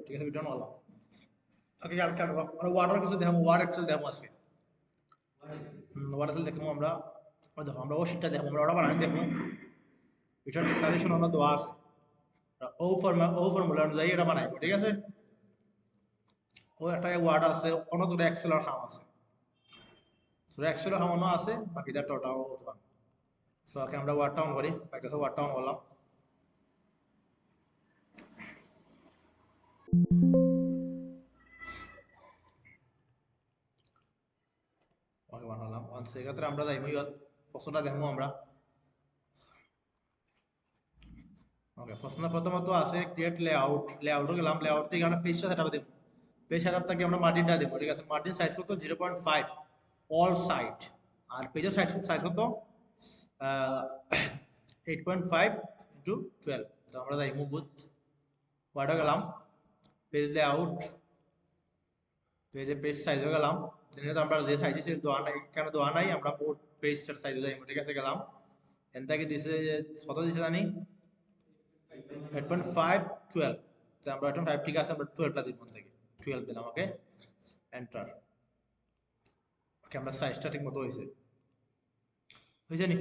ঠিক আছে রিটার্ন হলাম আগে আর কাটব আমরা ওয়াটার কিছু দেখাবো ওয়ার এক্সেল দেখাবো আজকে ওয়ার এক্সেল দেখাবো আমরা দেখো আমরা ও শীটটা দেখাবো আমরা ওটা বানাই দেখবো এটা ট্রাডিশন আমরা দেওয়া আছে ও ফর্মুলা অনুযায়ী এটা বানাইবো ঠিক আছে ও একটা ওয়ার্ড আছে অন্য দুটো এক্সেলের খাম আছে সো এক্সেলের খাম অন্য আছে বাকিটা টোটাল ওয়ান সো ওকে আমরা ওয়ার্ডটা অন করি মাইক্রোসফট ওয়ার্ডটা অন করলাম ওকে বানালাম ওয়ান সেকেন্ডে আমরা যাইবো ইয়ত প্রশ্নটা দেখবো আমরা ওকে প্রথমত আছে ক্রিয়েট লেআউটও গেলাম লেআউট থেকে আমরা পেজটা সেটআপ দেব পেজ সেটআপ থেকে আমরা মার্জিনটা দেব ঠিক আছে মার্জিন সাইজ কত 0.5 অল সাইড আর পেজের সাইজ কত 8.5 ইনটু 12 তো আমরা যাই মুভ ওয়ার্ডে গেলাম পেজ লেআউট পেজ সাইজে গেলাম যেহেতু আমরা যে সাইজে সেল দোয়া নাই কেন দোয়া নাই আমরা মোট পেজ সাইজে যাই ঠিক আছে গেলাম এন থেকে দিছে কত দিছে জানি 8.5 12 তো আমরা 8.5 ঠিক আছে আমরা 12 টা দিব থেকে 12 দিলাম ওকে এন্টার ওকে আমরা সাইজটা ঠিক মতো হইছে নি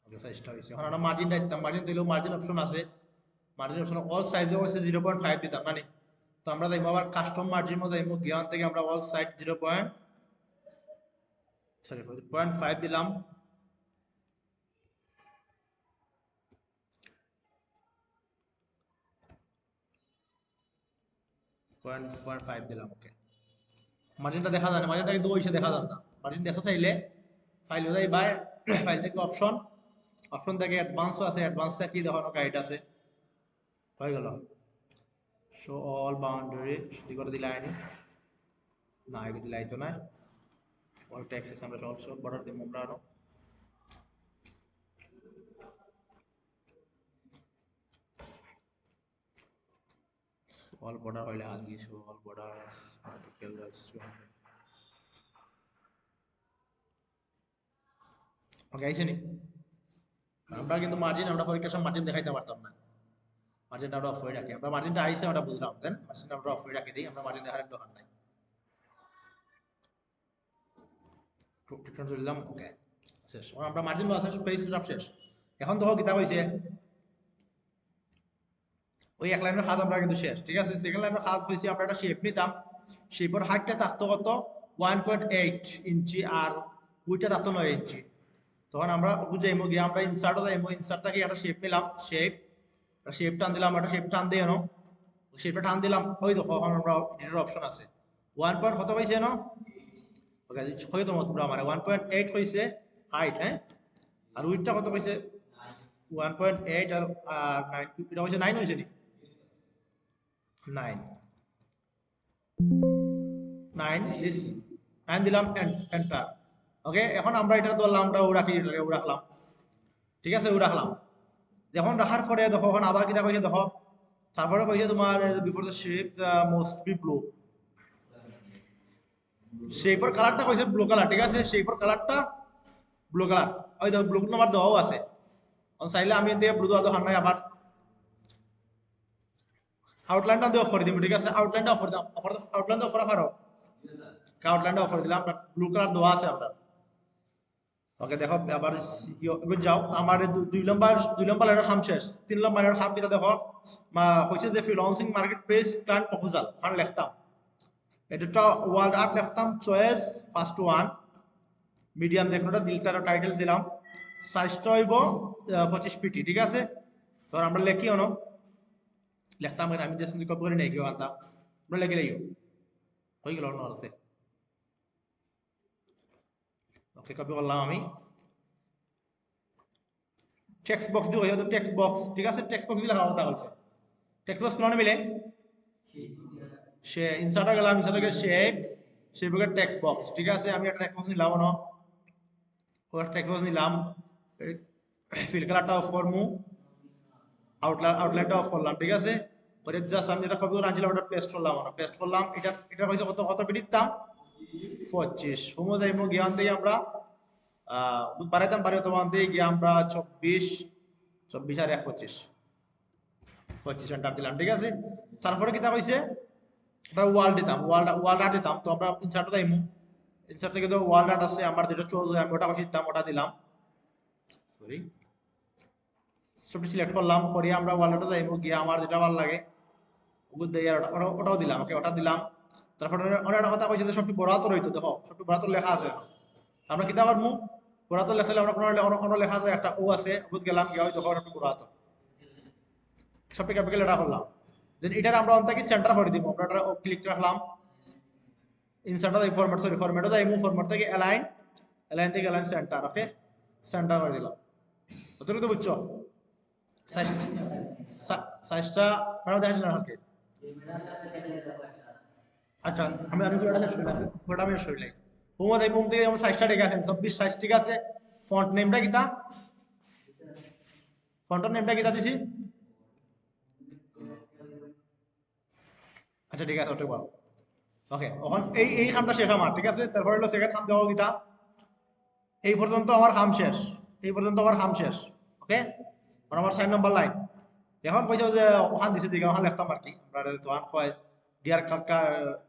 ওকে সাইজটা হইছে এখন আমরা মার্জিনটা দিতাম মার্জিন দিলেও মার্জিন অপশন আছে মার্জিন অপশন অল সাইজে হইছে 0.5 দিতাম মানে তো আমরা যাইবো আবার কাস্টম মার্জিন মধ্যে যাইবো গিয়ান থেকে আমরা অল সাইড 0.5 দিলাম 0.45 দিলাম ওকে মার্জিনটা দেখা যায় না মার্জিনটা কিন্তু ওইসে দেখা যায় না মার্জিন দেখা চাইলে ফাইলে যাই বাই ফাইল থেকে অপশন থেকে অ্যাডভান্সও আছে অ্যাডভান্সটা কি দেখানো গাইড আছে হয়ে গেল শো অল বাউন্ডারি সেটি করে দিলাই না এগুলো দিলাই তো না অল টেক্সট আমরা সব বর্ডার দিব আমরা আনো all border হইলে আগে show all borders article ওকে আইছে নি আমরা কিন্তু মার্জিন আমরা পরীক্ষার সময় মার্জিন দেখাইতে পারতাম না মার্জিনটা আমরা অফ করে রাখি আমরা মার্জিনটা আইছে আমরা বুঝলাম দেন মার্জিনটা আমরা অফ করে রাখি দিই আমরা মার্জিন দেখার দরকার নাই টিউটোরিয়াল চললাম ওকে শেষ আমরা মার্জিন আছে পেজ সেটআপ শেষ এখন দেখো কিতাব হইছে ওই এক লাইনের খাত আমরা কিন্তু শেষ ঠিক আছে সেকেন্ড লাইনের খাত হইছে আমরা একটা শেপ নিতাম শেপের হাইটটা থাকতো কত 1.8 ইঞ্চি আর উইডটা থাকতো 9 ইঞ্চি তখন আমরা বুঝাইমো গিয়ে আমরা ইনসার্টও যাইমো ইনসার্ট থেকে একটা শেপ নিলাম শেপ টান দিলাম একটা শেপ টান দিয়ে নো শেপটা টান দিলাম ওই দেখো এখন আমরা এডিটর অপশন আছে 1 পয়েন্ট কত হইছে নো ওকে কই তো তোমরা আমারে 1.8 হইছে হাইট হ্যাঁ আর উইডটা কত হইছে 1.8 আর 9 এটা হইছে 9 হইছে নি 9 9 দিস 9 দিলাম এন্টার ওকে এখন আমরা এটা ধরলাম আমরা ও রাখলাম ঠিক আছে ও রাখলাম যখন রাখার পরে দেখো এখন আবার কিটা কইছে দেখো তারপরে কইছে তোমার before the shape the most be blue শেপের কালারটা কইছে ব্লু কালার ঠিক আছে শেপের কালারটা ব্লু কালার ওই দেখো ব্লু নাম্বার দেওয়াও আছে অন চাইলে আমি দিয়ে ব্লু দেওয়া দরকার নাই আবার আউটলাইনটা দিয়ে অফ করে দিই ঠিক আছে আউটলাইনটা অফ করে দাও আউটলাইনটা অফ করা পারো আউটলাইনটা অফ করে দিলাম ব্লু কালার দেওয়া আছে আপনার ওকে দেখো আবার যাও আমার দুই নম্বর লাইনের খাম শেষ 3 নম্বর লাইনের খাম কিটা দেখো হইছে যে freelancing marketplace client proposal ফান লিখতাম এটা ওয়ার্ল্ড আর্ট লিখতাম চয়েস ফার্স্ট ওয়ান মিডিয়াম দেখনোটা দিলটার টাইটেল দিলাম সাইজটা হইব 25 পিটি ঠিক আছে তো আমরা লিখি অন লিখতাম আমি জাস্ট কপি করে নেই কেউ আনতাম আমরা লিখে লইও হয়ে গেল অন্য আছে ওকে কপি করলাম আমি টেক্সট বক্স দিয়ে হয়তো টেক্সট বক্স ঠিক আছে টেক্সট বক্স দিলে কথা হচ্ছে টেক্সট বক্স কোন মিলে সে ইনসার্টে গেলাম ইনসার্টে গিয়ে শেপের টেক্সট বক্স ঠিক আছে আমি একটা টেক্সট বক্স নিলাম না ওর টেক্সট বক্স নিলাম ফিল কালারটা অফ করমু আউটলাইনটা অফ করলাম ঠিক আছে পরে জাস্ট আমি এটা কপি করে আনছিলাম ওটা পেস্ট করলাম এটা হয়তো কত পিটির দাম 25 সময় যাইমু জ্ঞান দিয়ে আমরা বাড়াইতাম পারি তোমার দিয়ে গিয়ে আমরা 24 আর 1 25 25 এন্টার দিলাম, ঠিক আছে। তারপরে কিতা কইছে এটা ওয়াল দিতাম, ওয়াল আর্ট দিতাম। তো আমরা ইনসার্টে যাইমু, ইনসার্ট থেকে তো ওয়াল আর্ট আছে আমার, যেটা চোজ আমি ওটা কইছি দিতাম, ওটা দিলাম। সরি, সবটি সিলেক্ট করলাম, করি আমরা ওয়াল আর্টে যাইমু, গিয়ে আমার যেটা ভালো লাগে ওগুলো দিয়ে ওটাও দিলাম। ওকে, ওটা দিলাম। তারপরে অনেক একটা কথা কইছে যে সবটি বরাতর হইতো, দেখো সবটি বরাতর লেখা আছে। আমরা কিতা করমু, বরাতর লেখা আমরা কোনো লেখা আছে একটা ও আছে, ওগুলো গেলাম, গিয়ে দেখো সবটি বরাতর, সবটি ক্যাপিটাল এটা করলাম। দেন এটার আমরা অন্তাকি সেন্টার করে দিব, আমরা এটা ক্লিক রাখলাম, ইনসার্টে যাই ফরম্যাট, সরি ফরম্যাটে যাই, ফরম্যাট থেকে অ্যালাইন, অ্যালাইন থেকে অ্যালাইন সেন্টার, ওকে সেন্টার করে দিলাম। অতটুকু বুঝছো? সাইজটা আমরা দেখাচ্ছিলাম আর কি। আচ্ছা, আমি আমি পুরোটা আমি সরিলাই হুমা যাই, থেকে আমার সাইজটা ঠিক আছে, 26 সাইজ ঠিক আছে। ফন্ট নেমটা কিতা, ফন্টের নেমটা কিতা দিছি? আচ্ছা ঠিক আছে, ওটা বল। ওকে, এখন এই খামটা শেষ আমার, ঠিক আছে। তারপরে হলো সেকেন্ড খাম দেওয়া কিতা, এই পর্যন্ত আমার খাম শেষ, এই পর্যন্ত আমার খাম শেষ। ওকে, আমার 6 নম্বর লাইন। এখন কইছো যে ওখান দিছে দিকে ওখান লিখতাম আর কি, আমরা তো ওখান কয় ডিয়ার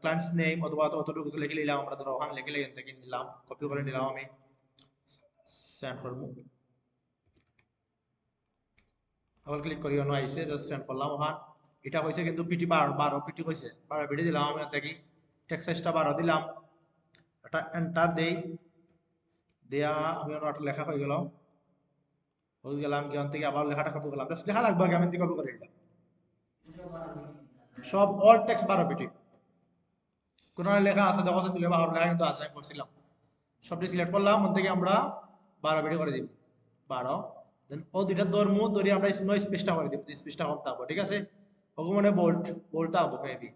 ক্লায়েন্টস নেম অথবা অতটুকু লিখে নিলাম আমরা, ধরো ওখান লিখে লিখে থেকে নিলাম, কপি করে নিলাম, আমি সেন্ড করবো, আবার ক্লিক করি, অন্য আইসে জাস্ট সেন্ড করলাম ওখান। এটা হয়েছে কিন্তু পিটি 12 পিটি কইছে, 12 পিটি দিলাম আমি দেখি, টেক্সট সাইজটা 12 দিলাম, এটা এন্টার দেই, দেয়া আমি অন্য একটা লেখা হয়ে গেল, হয়ে গেলাম, জ্ঞান থেকে আবার লেখাটা কপি করলাম, জাস্ট লেখা লাগবে আমি কপি করে দিলাম, সব অল টেক্সট 12 পিটি। কোন লেখা আছে দেখো, দিলে 12 লেখা কিন্তু আছে, আমি করছিলাম। সবটি সিলেক্ট করলাম, ওর থেকে আমরা 12 পিটি করে দিব, 12। দেন ও দুইটা ধর্ম ধরে আমরা নো স্পেসটা করে দিব, স্পেসটা কম থাকবো, ঠিক আছে। ওকে মানে বোল্ট, বোল্টটা হবো মেবি,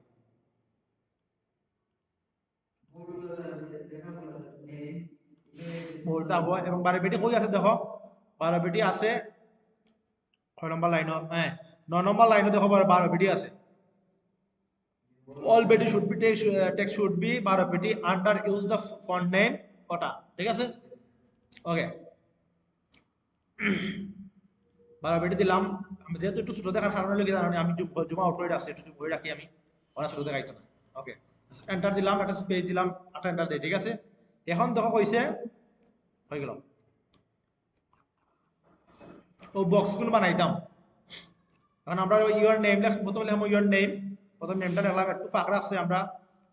বোল্টটা হবো। এবং 12 পিটি কই আছে দেখো, 12 পিটি আছে 6 নম্বর লাইনও, হ্যাঁ 9 নম্বর লাইনও দেখো 12 পিটি আছে। all peti should be text should be 12 peti under use the font name ওটা, ঠিক আছে। ওকে, 12 peti দিলাম। আমি যেহেতু একটু ছোট দেখার কারণে লিখে জানি, আমি জুম আউট করে আছে, একটু জুম করে রাখি আমি, ওরা ছোট দেখাইতো না। ওকে, এন্টার দিলাম, একটা স্পেস দিলাম, একটা এন্টার দেই, ঠিক আছে। এখন দেখো কইছে হয়ে গেল, ও বক্সগুলো বানাইতাম। এখন আমরা ইউর নেম প্রথমে লিখলাম ইউর নেম, প্রথম নেমটা লিখলাম, একটু ফাঁক রাখছে আমরা,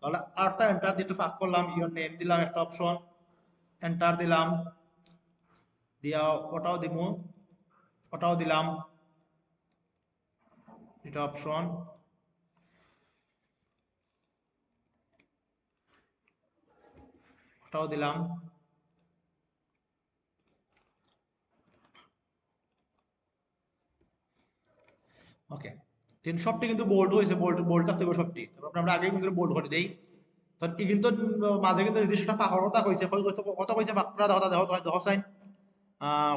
তাহলে আরেকটা এন্টার দিয়ে একটু ফাঁক করলাম, ইউর নেম দিলাম একটা অপশন, এন্টার দিলাম, দিয়া ওটাও দিব, ওটাও দিলাম, এটা অপশন, ওটাও দিলাম। ওকে, তিন সবটি কিন্তু বোল্ড হয়েছে, বোল্ড থাকতে হবে সবটি, তারপর আমরা আগে কিন্তু বোল্ড করে দেই। তো এই কিন্তু মাঝে কিন্তু নির্দিষ্ট ফাঁকর কথা কইছে, কত কইছে ফাঁকটা দাও দাও দাও সাইন,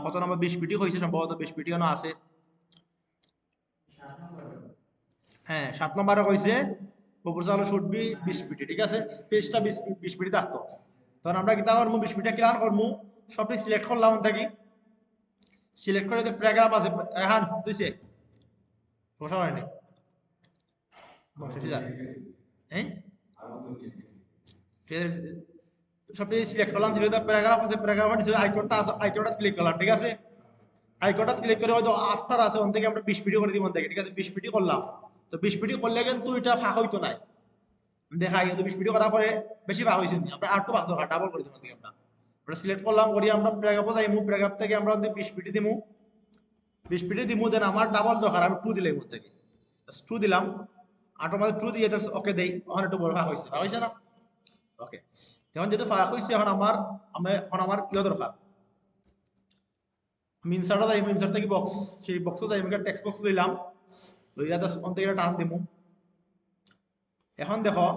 কত নম্বর 20 পিটি কইছে, সম্ভবত 20 পিটি কেন আছে, হ্যাঁ 7 নম্বরে কইছে প্রপোজাল শুড বি 20 পিটি, ঠিক আছে। স্পেসটা 20 পিটি থাকতো। তখন আমরা কিতা করবো, 20 পিটি ক্লিয়ার করবো, সবটি সিলেক্ট করলাম থাকি, সিলেক্ট করে যে প্যারাগ্রাফ আছে এখন দিছে সমস্যা হয়নি, হ্যাঁ সবটি সিলেক্ট করলাম, যেটা প্যারাগ্রাফ আছে প্যারাগ্রাফের নিচে আইকনটা আছে, আইকনটা ক্লিক করলাম, ঠিক আছে। আইকনটা ক্লিক করে হয়তো আফটার আছে, ওন থেকে আমরা 20 পিটি করে দিব থেকে, ঠিক আছে। 20 পিটি করলাম, তো 20 পিটি করলে কিন্তু এটা ফাঁক হইতো নাই, দেখাই তো 20 পিটি করার পরে বেশি ফাঁক হয়েছে, আমরা আর একটু ফাঁক দরকার, ডাবল করে দিব থেকে আমরা সিলেক্ট করলাম, করি আমরা প্যারাগ্রাফে যাইমু, প্যারাগ্রাফ থেকে আমরা 20 পিটি দিমু, 20 পিটি দিমু, দেন আমার ডাবল দরকার, আমি 2 দিলাম এর থেকে, 2 দিলাম, আটো মাঝে 2 দিয়ে এটা ওকে দেই, ওখানে একটু বড় ফাঁক হয়েছে না। ওকে, এখন যেহেতু ফাঁক হয়েছে, এখন আমার ইয়ে দরকার, আমি ইনসার্টে যাইমু, ইনসার্ট থেকে বক্স, সেই বক্সে যাইমু, টেক্সট বক্স লইলাম, লইয়া জাস্ট অন থেকে টান দিমু। এখন দেখো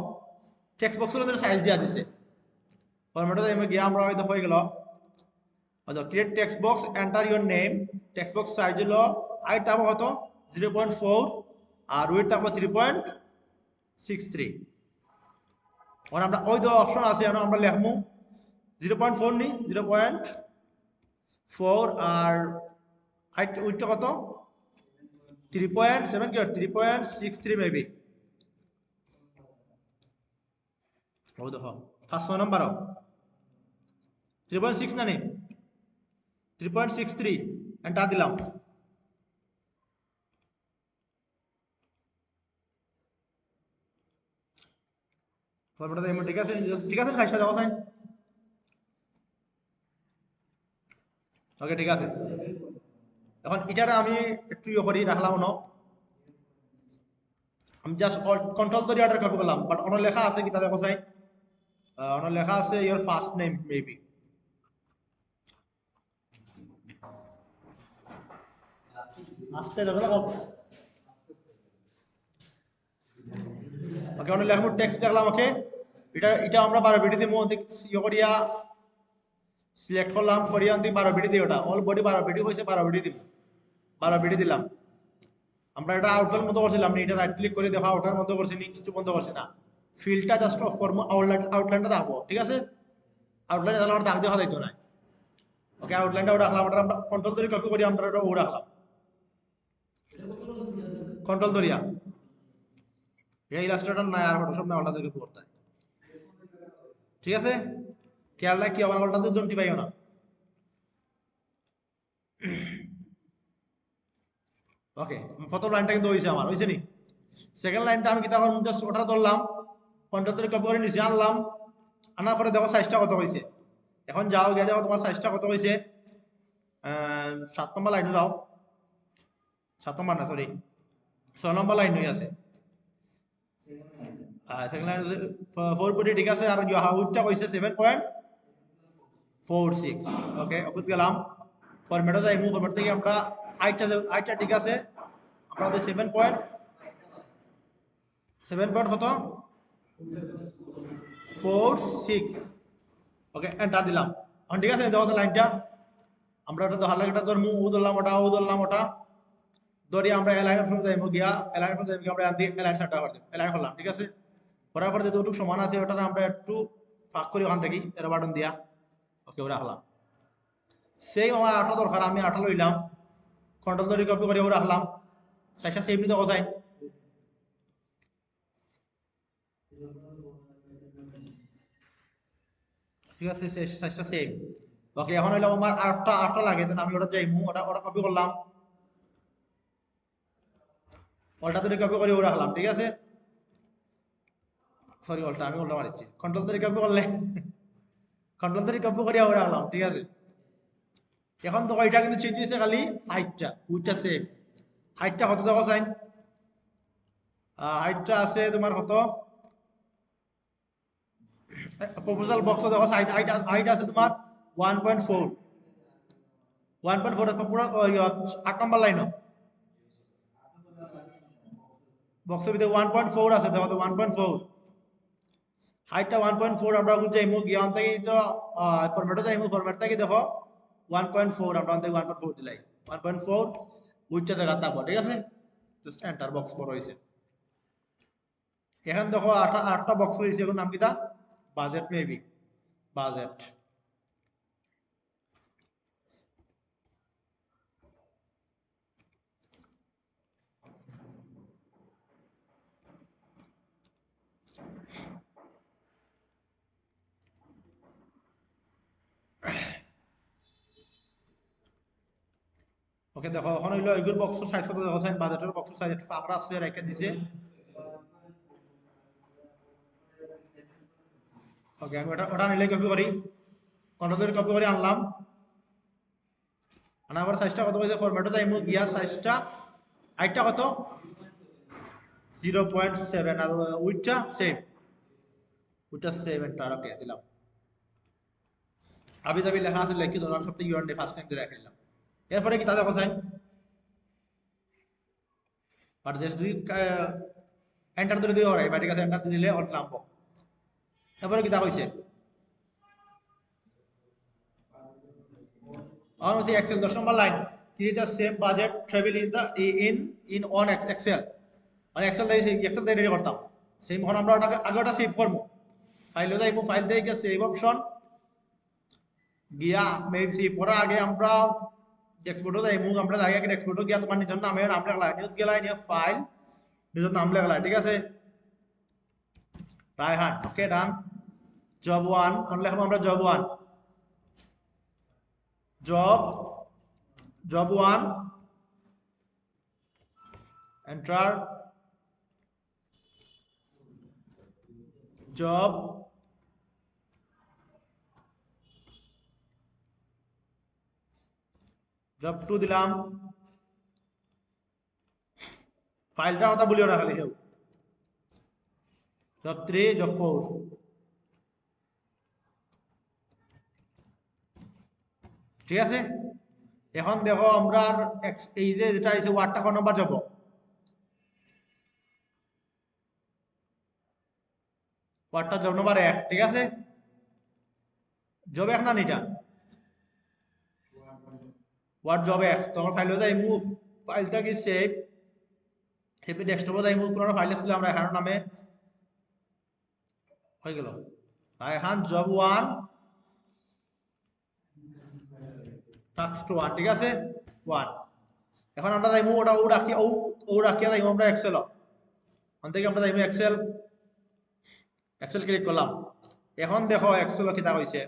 টেক্সট বক্সের মধ্যে সাইজ দিয়া দিছে, ফরম্যাটে যাইমু, গিয়া আমরা হয়তো হয়ে গেল, আচ্ছা create text box, enter your name, text box size হলো হাইট থাকবো কত 0.4 আর ওয়েট থাকবো 3.63। এখন আমরা ওই তো অপশন আছে, এখন আমরা লিখবো 0.4 নি, 0.4 আর হাইট উইথটা কত 3.7 কি 3.63 মেবি ও দেখো 5 নম্বর 3.6 না নি 3.63 এন্টার দিলাম ফরম্যাটটা এমন ঠিক আছে সাইজটা দেখো সাইন ওকে ঠিক আছে এখন এটারে আমি একটু ইয়ে করি রাখলাম ন আমি জাস্ট কন্ট্রোল ধরে অর্ডার কপি করলাম বাট অন্য লেখা আছে কি তা দেখো সাইন অন্য লেখা আছে ইয়োর ফার্স্ট নেম মেবি আস্তে দেখো ওকে অন্য লেখা টেক্সট দেখলাম ওকে এটা আমরা 12 বিটি দিমু ইয়ে করিয়া সিলেক্ট করলাম করিয়া অন্তি 12 বিটি দিই ওটা অল বডি 12 বিটি হয়েছে 12 বিটি দিব 12 বিটি দিলাম আমরা এটা আউটলাইন মতো করছিলাম না এটা রাইট ক্লিক করে দেখো আউটলাইন বন্ধ করছি নি কিছু বন্ধ করছি না ফিলটা জাস্ট অফ করবো আউটলাইনটা রাখবো ঠিক আছে আউটলাইনে তাহলে আমার দাগ দেখা যাইতো না ওকে আউটলাইনটা ও রাখলাম আমরা কন্ট্রোল ধরে কপি করি আমরা এটা ও রাখলাম কন্ট্রোল ধরিয়া এই ইলাস্ট্রেটর নাই আর ফটোশপ না ওটাদেরকে করতে হয় ঠিক আছে খেয়াল রাখি আবার ওটাতে জন্টি পাইও না ওকে প্রথম লাইনটা কিন্তু হয়েছে আমার হয়েছে নি সেকেন্ড লাইনটা আমি কিতা করলাম জাস্ট ওটা ধরলাম কন্ট্রোল ধরে কপি করে নিচে আনলাম আনার পরে দেখো সাইজটা কত হয়েছে এখন যাও গিয়ে দেখো তোমার সাইজটা কত হয়েছে 7 নম্বর লাইনে যাও 7 নম্বর না সরি 6 নম্বর লাইন হয়ে আছে সেকেন্ড লাইন 4 ঠিক আছে আর হাউটটা কইছে 7.46 ওকে ওকে গেলাম ফরম্যাটে যাই ফরম্যাট থেকে আমরা হাইটটা ঠিক আছে আমরা 7 পয়েন্ট কত 46 ওকে এন্টার দিলাম এখন ঠিক আছে দেখো লাইনটা আমরা ওটা ধরার লাগে এটা ধরমু ও ধরলাম ওটা ধরি আমরা এলাইন অপশন যাইমু গিয়া এলাইন অপশন যাইমু আমরা আনদি এলাইন সেন্টার করে দিই এলাইন করলাম ঠিক আছে করার পরে যেটুকু সমান আছে ওটা আমরা একটু ফাঁক করি ওখান থেকে এর বাটন দিয়া ওকে ওরা রাখলাম সেই আমার 8 দরকার আমি 8 লইলাম কন্ট্রোল ধরে কপি করে ও রাখলাম সাইজটা সেভ নিতে কোথায় ঠিক আছে সাইজটা সেভ ওকে এখন হইলাম আমার আটটা লাগে দেন আমি ওটা যাইমু ওটা কপি করলাম ওটা ধরে কপি করে ও রাখলাম ঠিক আছে সরি আমি উল্টা মারিচ্ছি কন্ট্রোল ধরে কপি করলে কন্ট্রোল ধরে কপি করে ও রাখলাম ঠিক আছে এখন তো এটা কিন্তু চেঞ্জ হয়েছে খালি হাইটটা উইটটা সেভ হাইটটা কত দেখো সাইন হাইটটা আছে তোমার কত প্রপোজাল বক্স দেখো হাইট আছে তোমার 1.4 1.4 পুরো 8 নম্বর লাইন বক্সের ভিতরে 1.4 আছে দেখো তো 1.4 হাইটটা 1.4 আমরা যাইমু গিয়ে অন থেকে তো ফরম্যাটে যাইমু ফরম্যাট থেকে দেখো 1.4 আমরা অন থেকে 1.4 দিলাই 1.4 উইচটা জায়গা থাকবো ঠিক আছে জাস্ট এন্টার বক্স বড় হইছে এখন দেখো আটটা বক্স হইছে এখন নাম কিটা বাজেট মেবি বাজেট ওকে দেখো এখন হইলো এগুলো বক্সের সাইজ কত দেখো সাইজ বাজেটের বক্সের সাইজ একটু ফাঁকড়া আছে রেখে দিছে ওকে আমি ওটা নিলে কপি করি কন্ট্রোল কপি করে আনলাম আনার পর সাইজটা কত হয়েছে ফরম্যাটে যাইমু গিয়া সাইজটা হাইটটা কত 0.7 আর উইডটা সেম উইডটা সেম এন্টার ওকে দিলাম আবি দাবি লেখা আছে লিখি দিলাম সবটা ইউআরডি ফার্স্ট টাইম দিয়ে রাখলাম এরপরে কি তা দেখো সাইন বাট জাস্ট দুই এন্টার ধরে দিয়ে ওরাই বাটির কাছে এন্টার দিলে অল নামবো এরপরে কি তা হইছে আর হচ্ছে Excel 10 number line create a same budget travel in on Excel মানে এক্সেল দিয়ে রেডি করতাম সেম এখন আমরা আগে ওটা সেভ করবো ফাইলে যাইবো ফাইল থেকে সেভ অপশন গিয়া মেইন সেভ করার আগে আমরা এক্সপোর্টও যাইমু আমরা জায়গা কি এক্সপোর্টও গিয়া তোমার নিজের নামে নাম লেখলা নিউজ গেলাই নিয়ে ফাইল নিজের নাম লেখলা ঠিক আছে রায়হান ওকে ডান জব 1 কোন লেখবো আমরা job 1 job job 1 enter job job 2 দিলাম ফাইলটার কথা বলিও না খালি কেউ জব 3 জব 4 ঠিক আছে এখন দেখো আমরা এই যে যেটা আছে ওয়ার্ডটা কোন নাম্বার যাব ওয়ার্ডটা জব নাম্বার 1 ঠিক আছে জব 1 না নিটা ওয়ার্ড জব 1 তোমার ফাইল হয়ে যাইমু ফাইলটা কি সেভ সেভ ডেস্কটপে যাইমু কোন ফাইল ছিল আমরা এখানে নামে হয়ে গেল রায়হান জব 1 টাস্ক 1 ঠিক আছে 1 এখন আমরা যাইমু ওটা ও রাখিয়া যাইমু আমরা এক্সেল ওখান থেকে আমরা যাইমু এক্সেল ক্লিক করলাম এখন দেখো এক্সেল কিটা হইছে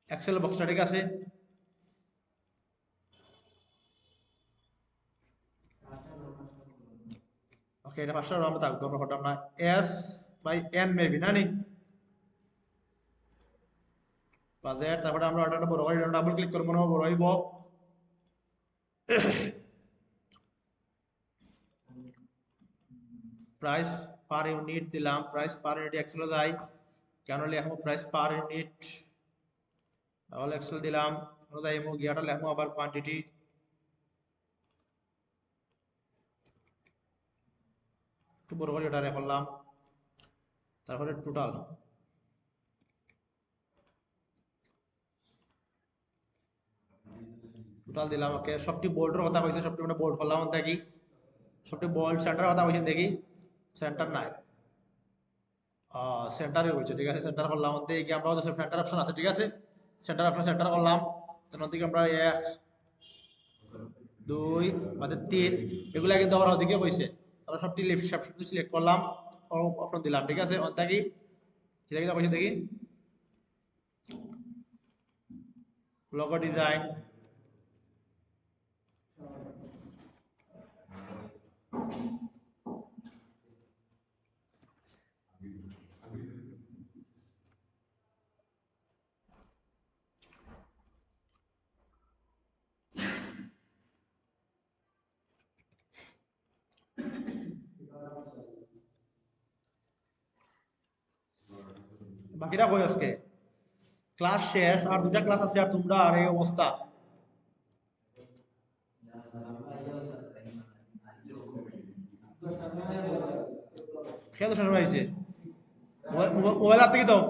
এক্সেল বক্সটা ঠিক আছে ওকে এটা পাঁচটা রো আমরা থাকবো আমরা হঠাৎ না এস বাই এন মেবি না নি বাজেট তারপরে আমরা অর্ডারটা বড় করে ডাবল ক্লিক করব না বড় হইব প্রাইস পার ইউনিট দিলাম প্রাইস পার ইউনিট এক্সেল যাই কেন লিখবো প্রাইস পার ইউনিট তাহলে এক্সেল দিলাম যাইমু গিয়াটা লিখবো আবার কোয়ান্টিটি একটু বড় করে এটা করলাম তারপরে টোটাল দিলাম ওকে সবটি বোল্ডের কথা কইছে সবটি মানে বোল্ড করলাম দেখি সবটি বোল্ড সেন্টার কথা কইছেন দেখি সেন্টার নাই সেন্টারে হয়েছে ঠিক আছে সেন্টার করলাম দেখি আমরা সেন্টার অপশন আছে ঠিক আছে সেন্টার অপশন সেন্টার করলাম তখন থেকে আমরা 1 2 মানে 3 এগুলা কিন্তু আমরা ওদিকে কইছে আমরা সবটি লিফট সবটি সিলেক্ট করলাম অপশন দিলাম ঠিক আছে অন থাকি কি দেখি কইছে দেখি লোগো ডিজাইন বাকিরা কই আজকে ক্লাস শেষ আর দুটা ক্লাস আছে আর তোমরা আর এই অবস্থা খেয়াল শেষ হয়েছে মোবাইল হাতে কি দাও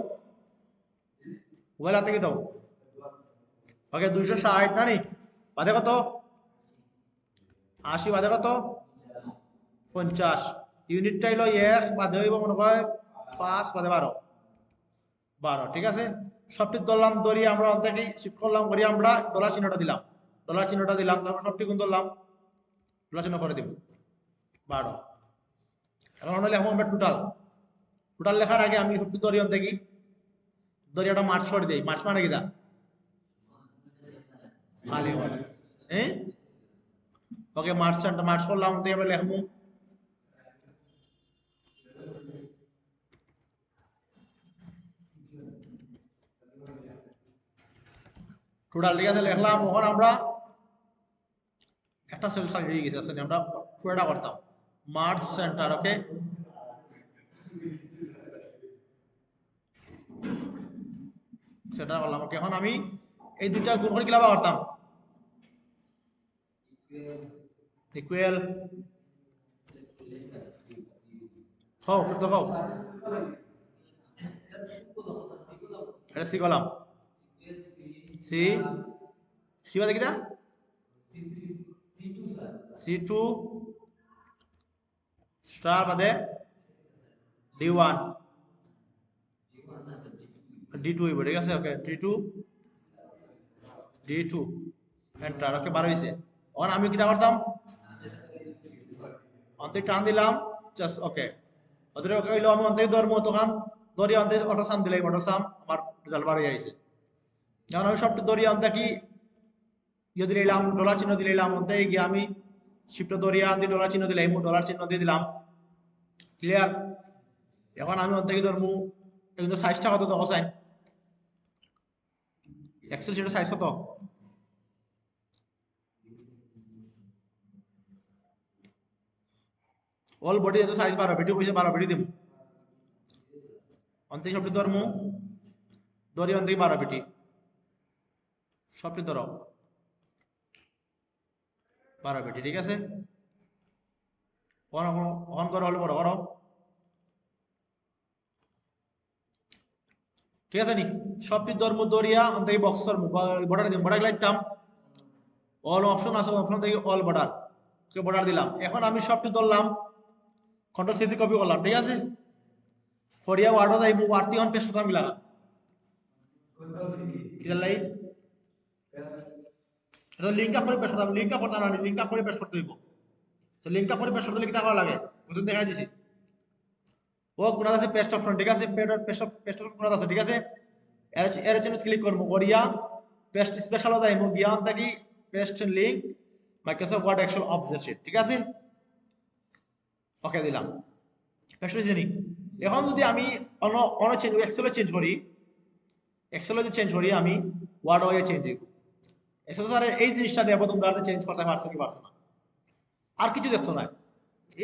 মোবাইল হাতে কি দাও ওকে 260 না নি বাদে কত 80 বাদে কত 50 ইউনিটটা হইলো 1 বাদে হইব মনে হয় 5 বাদে 12 ঠিক আছে সবটি ধরলাম ধরি আমরা অন্তকে শিফট করলাম করি আমরা ডলার চিহ্নটা দিলাম তারপর সবটি গুণ ধরলাম ডলার চিহ্ন করে দিব 12 এখন হলে এখন আমরা টোটাল লেখার আগে আমি সবটি ধরি অন্তকে ধরি একটা মার্চ করে দেই মার্চ মানে কি দা খালি হয় হ্যাঁ ওকে মার্চ করলাম অন্তকে আমরা লিখবো টোটাল ঠিক আছে লিখলাম ওখানে আমরা একটা সেল খালি হয়ে গেছে আসলে আমরা পুরোটা করতাম মার্চ সেন্টার ওকে সেটা করলাম ওকে এখন আমি এই দুইটা গুণ করে কিভাবে করতাম ইকুয়াল খাও তো খাও এটা সি কলাম সি সি বাদে কিটা C2 স্টার বাদে D1 D2 হইব, ঠিক আছে? ওকে, D2 এন্টার। ওকে, 12 হইছে। এখন আমি কিটা করতাম, অন্তে টান দিলাম জাস্ট। ওকে, ওদের ওকে হইলো, আমি অন্তে ধর্ম তখন ধরি অন্তে অটো সাম দিলাই, অটো সাম আমার রেজাল্ট 12 আইছে। যখন আমি সবটা ধরি অন্তে কি ইয়ে দিলাম, ডলার চিহ্ন দিলাম, অন্তে গিয়ে আমি শিফট ধরিয়া আনতে ডলার চিহ্ন দিলাম, ডলার চিহ্ন দিয়ে দিলাম। ক্লিয়ার? এখন আমি অন্তে কি ধরমু, কিন্তু সাইজটা কত দেখো সাইন, এক্সেল শিটের সাইজ কত? অল বডি এত সাইজ 12 বিটি কইছে, 12 বিটি দিম। অন্তে সবটি ধরমু, ধরি অন্তে 12 বিটি সবটি ধরো, 12 বিটি, ঠিক আছে? অন করো, হলে বড় করো, ঠিক আছে নি? সবটি ধর্ম দরিয়া অন্তে বক্স ধর্ম বর্ডার দিম, বর্ডার লাইতাম, অল অপশন আছে, অপশন থেকে অল বর্ডার, কে বর্ডার দিলাম। এখন আমি সবটি ধরলাম, কন্ট্রোল সি কপি করলাম, ঠিক আছে? ফরিয়া ওয়ার্ডও যাইব, ওয়ার্ড দিয়ে পেস্ট করতাম লাগা, ঠিক আছে? এটা লিঙ্ক আপ করে পেস্ট করতাম, লিঙ্ক আপ করতাম না, লিঙ্ক আপ করে পেস্ট করতে হইব। তো লিঙ্ক আপ করে পেস্ট করতে কিটা করা লাগে, বুঝুন দেখাই দিছি। ও কোন আছে পেস্ট অপশন, ঠিক আছে? পেস্ট অপশন কোন আছে, ঠিক আছে? এর জন্য ক্লিক করবো, করিয়া পেস্ট স্পেশাল যাইব, গিয়া থাকি paste link Microsoft Word Excel object sheet, ঠিক আছে? ওকে দিলাম, পেস্ট হয়েছে নি? এখন যদি আমি অন্য অন্য চেঞ্জ এক্সেলে চেঞ্জ করি, এক্সেলে যদি চেঞ্জ করি আমি, ওয়ার্ড ওয়ে চেঞ্জ হইব। এক্সেল স্যার এই জিনিসটা দেবো, তোমরা চেঞ্জ করতে পারছো কি পারছো না, আর কিছু দেখতো না,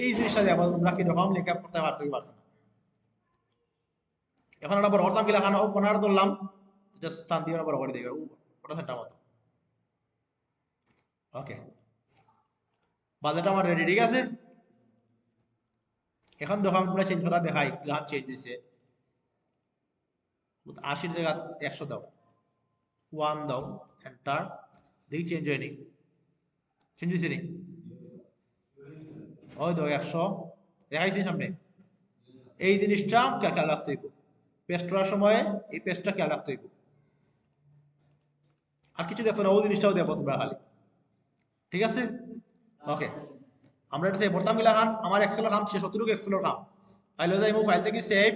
এই জিনিসটা দেবো তোমরা কিরকম লিঙ্ক আপ করতে পারছো কি পারছো না। এখন একটা বড় করতাম কি লেখানো, ও কোনার ধরলাম, জাস্ট টান দিয়ে বড় করে দিবে, ওটা সেটা মতো। ওকে, বাজেট আমার রেডি, ঠিক আছে? এখন দেখো আমি তোমরা চেঞ্জ করা দেখাই, গ্রাম চেঞ্জ দিছে, 80 জায়গা 100 দাও, 1 দাও, এন্টার, দেখি চেঞ্জ হয়নি, চেঞ্জ হয়েছে নি? ওই দাও 100 দেখাইছি সামনে। এই জিনিসটা খেয়াল রাখতে হইব, পেস্ট করার সময় এই পেস্টটা খেয়াল রাখতে হইব, আর কিছু দেখো না, ওই জিনিসটাও দেখো তোমরা খালি, ঠিক আছে? ওকে, আমরা এটা বর্তাম মিলা খান, আমার এক্সেলের কাম শেষ, অতটুকু এক্সেলের কাম। তাইলে যাই ফাইল থেকে সেভ,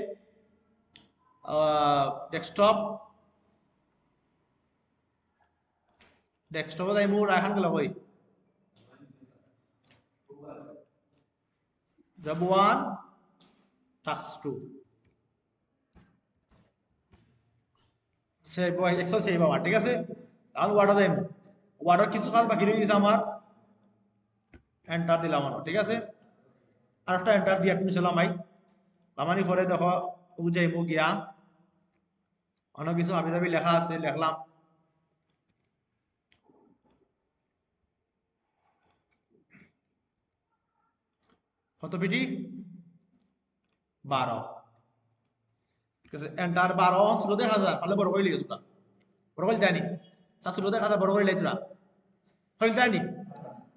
ডেস্কটপ, ডেস্কটপে যাই মোৰ রাইখান গেল কই, job 1 task 2 save, Excel save আমার, ঠিক আছে? তাহলে ওয়ার্ডে যাই, ওয়ার্ডের কিছু কাজ বাকি রয়ে গেছে আমার, এন্টার দিলাম আমার, ঠিক আছে? আর একটা এন্টার দিয়ে তুমি চলাম আই, লামানি পরে দেখো ও যাইব গিয়া অনেক কিছু হাবি জাবি লেখা আছে, লেখলাম, কত পিটি 12, ঠিক আছে? এন্টার 12 ছোট দেখা যায়, তাহলে বড় করে লিখে তোমরা, বড় করে দেয়নি, তার ছোট দেখা যায়, বড় করে লিখে তোরা হইল দেয়নি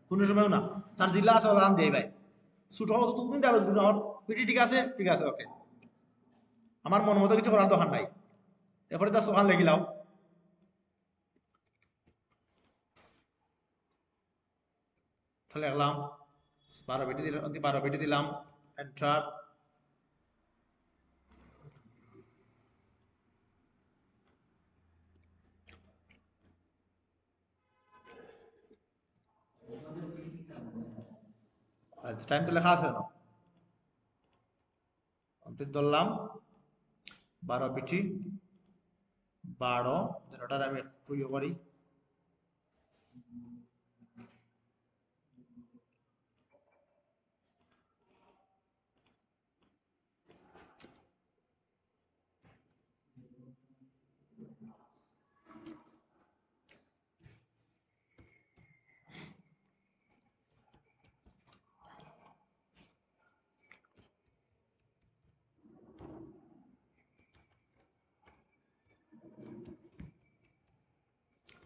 কোনো সময়ও না, তার জিল্লা আছে ওরা দিয়ে ভাই, ছোট হতো তুমি দেওয়া কিন্তু আমার পিটি, ঠিক আছে? ঠিক আছে, ওকে, আমার মন মতো কিছু করার দোকান নাই, এরপরে তার সোহান লেখিলাম, তাহলে লিখলাম 12 বিটি দিলাম, 12 বিটি দিলাম, এন্টার, টাইম তো লেখা আছে না, অন্তে ধরলাম 12 পিঠি 12, ওটার আমি একটু ইয়ে করি,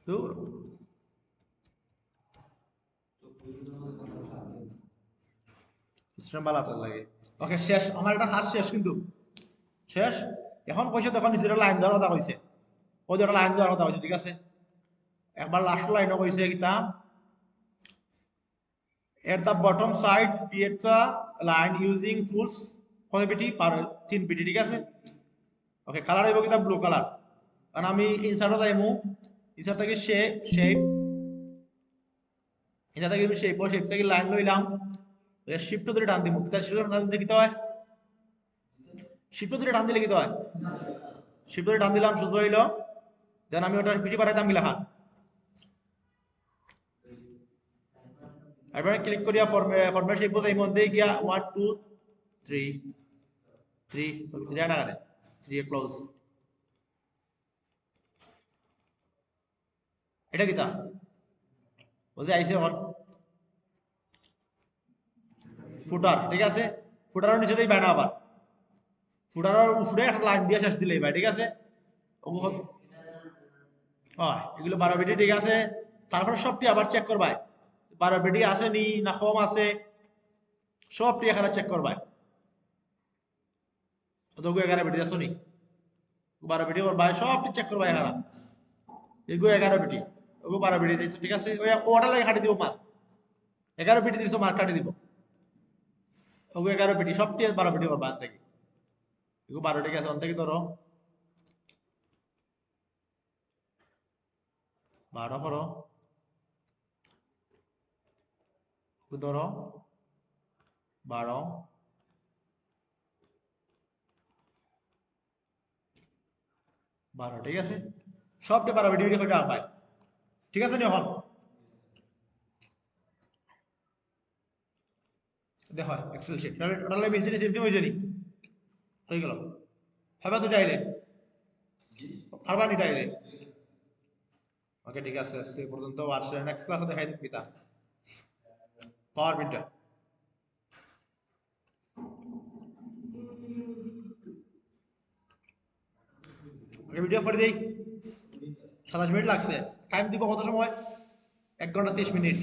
দূর সিস্টেম বালাতে লাগে। ওকে, শেষ, আমার এটা কাজ শেষ, কিন্তু শেষ। এখন কইছে তখন নিচে লাইন দেওয়ার কথা কইছে, ওই দুটা লাইন দেওয়ার কথা কইছে, ঠিক আছে। একবার লাস্ট লাইনও কইছে কিতা, at the bottom side create the line using tools কত বিটি পার 3 বিটি, ঠিক আছে। ওকে, কালার হইব কিতা ব্লু কালার। কারণ আমি ইনসার্টে যাইমু, ইনসার্ট থেকে শেপ এটা থেকে শেপ থেকে লাইন লইলাম, শিফট ধরে টান দিব, কিতা শিফট টান দিলে কিতা হয়, শিফট ধরে টান দিলে কিতা হয়, শিফট ধরে টান দিলাম সোজা হইলো, দেন আমি ওটা পিটি বাড়াইতাম গিলা খান, এবার ক্লিক করিয়া ফরম্যাট শেপ এই মধ্যে গিয়া 1 2 3 3 3 না করে 3 ক্লোজ, এটা কিতা বলছে আইছে এখন ফুটার, ঠিক আছে। ফুটারের নিচে দেই ব্যানা, আবার ফুটারের উপরে একটা লাইন দিয়ে শেষ দিলেই ভাই, ঠিক আছে। হয় এগুলো 12 বিটি, ঠিক আছে। তারপরে সবটি আবার চেক করবাই 12 বিটি আছে নি না কম আছে, সবটি এখানে চেক করবাই। তো 11 বিটি আছে নি, 12 বিটি ওর ভাই সবটি চেক করবাই এখানে, এগুলো 11 বিটি, ওগুলো 12 বিটি দিয়েছো, ঠিক আছে। ওই ওটা লাগে কাটি দিব মার, 11 বিটি দিয়েছো মার কাটি দিব, ওগুলো 11 বিটি, সবটি 12 বিটি ওর বাদ থেকে, এগুলো 12, ঠিক আছে। অন থেকে ধরো 12 করো, ধরো 12 12, ঠিক আছে। সবটি 12 বিটি বিটি করে আপায়, ঠিক আছে নি। এখন দেখো এক্সেল শিট ওটা লাগে মিলছে নি, সেম হইছে নি, হয়ে গেল। হবে তো চাইলে পারবা নি চাইলে, ওকে ঠিক আছে। আজকে এই পর্যন্ত, আর নেক্সট ক্লাসে দেখাই দিই কিতা পাওয়ার পয়েন্টটা। ওকে ভিডিও করে দেই, 27 মিনিট লাগছে, টাইম দিব কত সময়, 1 ঘন্টা 30 মিনিট।